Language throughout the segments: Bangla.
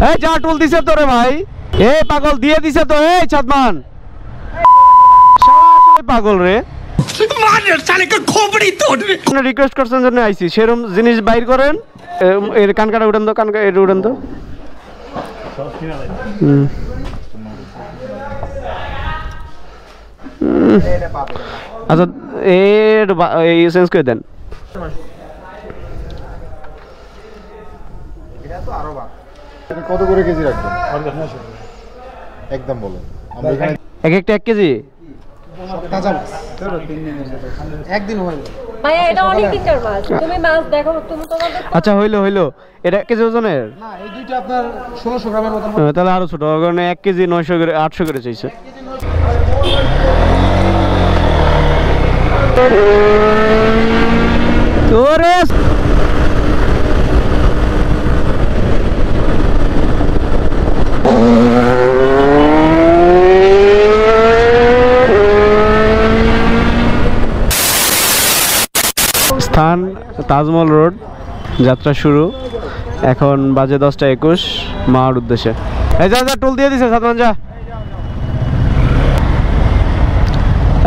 এই যা টুল দিছে তোরে ভাই, এ পাগল দিয়ে দিছে তো। এই চাঁদমান পাগল রে, রিকোয়েস্ট করছেন জন্য আইছি, সেরকম জিনিস বাইর করেন। এর কান কাটা উঠান তো, কান এটা উঠান তো। আচ্ছা এই চেঞ্জ করে দেন। কত করে কেজি রাখবেন একদম বলেন? এক একটা 1 কেজি একদিন হয় ভাইয়া, এটা অনেক দিনকার মাছ। তুমি মাছ দেখো, তুমি তোমাদের। আচ্ছা হইলো এটা 1 কেজি ওজনের না, এই দুইটা আপনার 1600 গ্রামের মতো। তাহলে আরো ছোট, কারণ 1 কেজি 900 করে 800 করে চাইছে। তোরে স্থান তাজমহল রোড, যাত্রা শুরু। এখন বাজে 10টা 21, মার উদ্দেশ্যে। এই যা টুল দিয়ে দিছে সাদমান, যা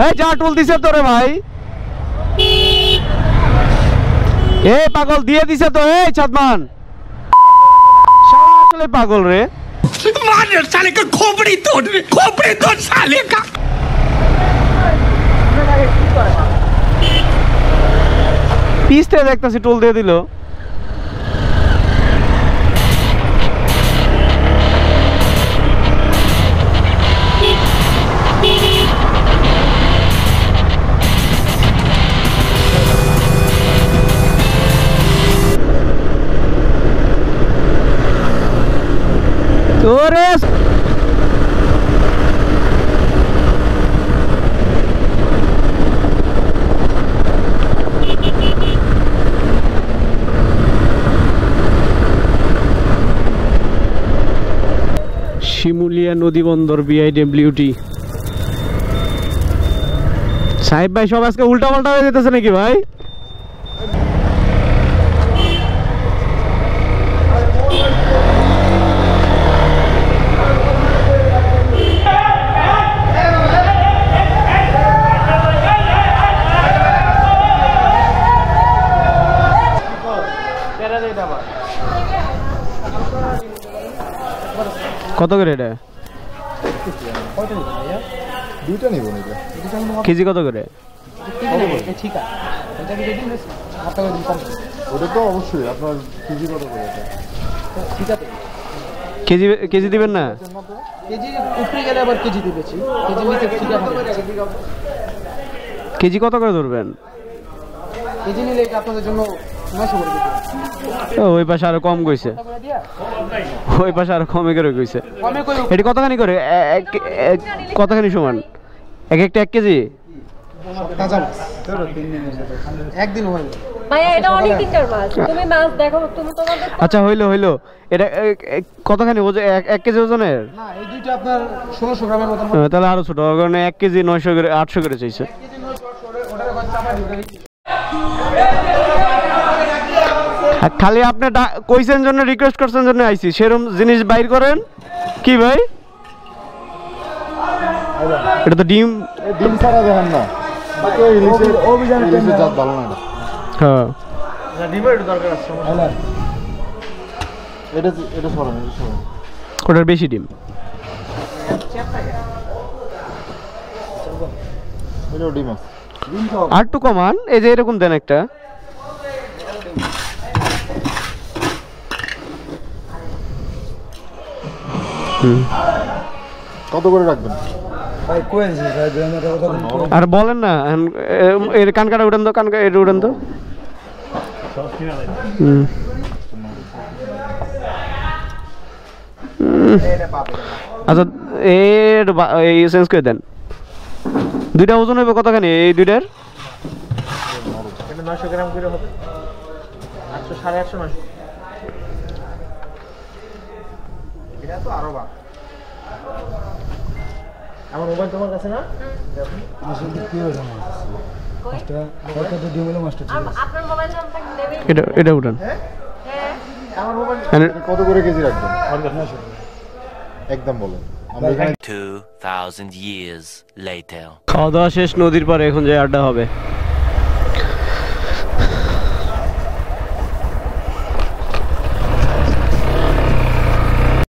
এই যা টুল দিছে তোরে ভাই, এ পাগল দিয়ে দিছে তো। এই চাঁদমান আসলে পাগল রে, খোপড়ি তোর শালে কা। পিসতে দেখতেছি টুল দিয়ে দিল। তোরে শিমুলিয়া নদী বন্দর BIWT। সাহেব ভাই সব আজকে উল্টা পাল্টা হয়ে যেতেছে নাকি ভাই? কত করে এটা? দুইটা নিব না, কেজি কত করে? ওটা তো অবশ্যই আপনার কেজি কত করে? কেজি দিবেন না? কেজি উপরে গেলে আবার কেজি দিবেছি, কেজি নিতে ঠিক আছে। কেজি কত করে ধরবেন? কেজি নিলে এটা আপনাদের জন্য 900 করে দিবেন। ওই পাশে আরো কম কইছে, ওই পাশে আরো কমে করে কইছে। এটা কতখানি করে? কতখানি সমান? এক একটা 1 কেজি তাজা মাছ, একদিন হয় ভাইয়া, এটা অনেক দিনকার মাছ। তুমি মাছ দেখো, তুমি তোমাদের। আচ্ছা হইলো এটা কতখানি ওজন? 1 কেজি ওজনের? না, এই দুইটা আপনার 1600 গ্রামের মতো। তাহলে আরো ছোট, কারণ 1 কেজি 900 করে 800 করে চাইছে। খালি আপনি কইছেন জন্য, রিকোয়েস্ট করছেন জন্য আইছি, সেরকম জিনিস বাইর করেন। কি ভাই এটা তো ডিম ছাড়া দেখেন না, ইলিশের জাত ভালো না। হ্যাঁ এটা সরান, ওটার বেশি ডিম। এটাও ডিম আছে। আর একটু কমান, এই যে এরকম দেন একটা। কত করে রাখবেন? আর বলেন না, এর কান কাটা উঠান তো, কান কাটা এটা উঠান তো। আচ্ছা এই চেঞ্জ করে দেন। দুইটা ওজন হবে কতখানি এই দুইটার? 900 গ্রাম করে হবে, 800 850 900। এটা তো আরো বা আমার মোবাইল তোমার কাছে না? আসলে কি হলো মাস্টার? কত তো দিও বলে মাস্টার ঠিক আছে। আপনার মোবাইল নাম্বার নেবেন? এটা উঠান। হ্যাঁ, কত করে কেজি রাখবেন? একদম বলেন। আমরা এখানে 2,000 years later. খাওয়া দাওয়া শেষ, নদীর পাড়ে এখন যে আড্ডা হবে।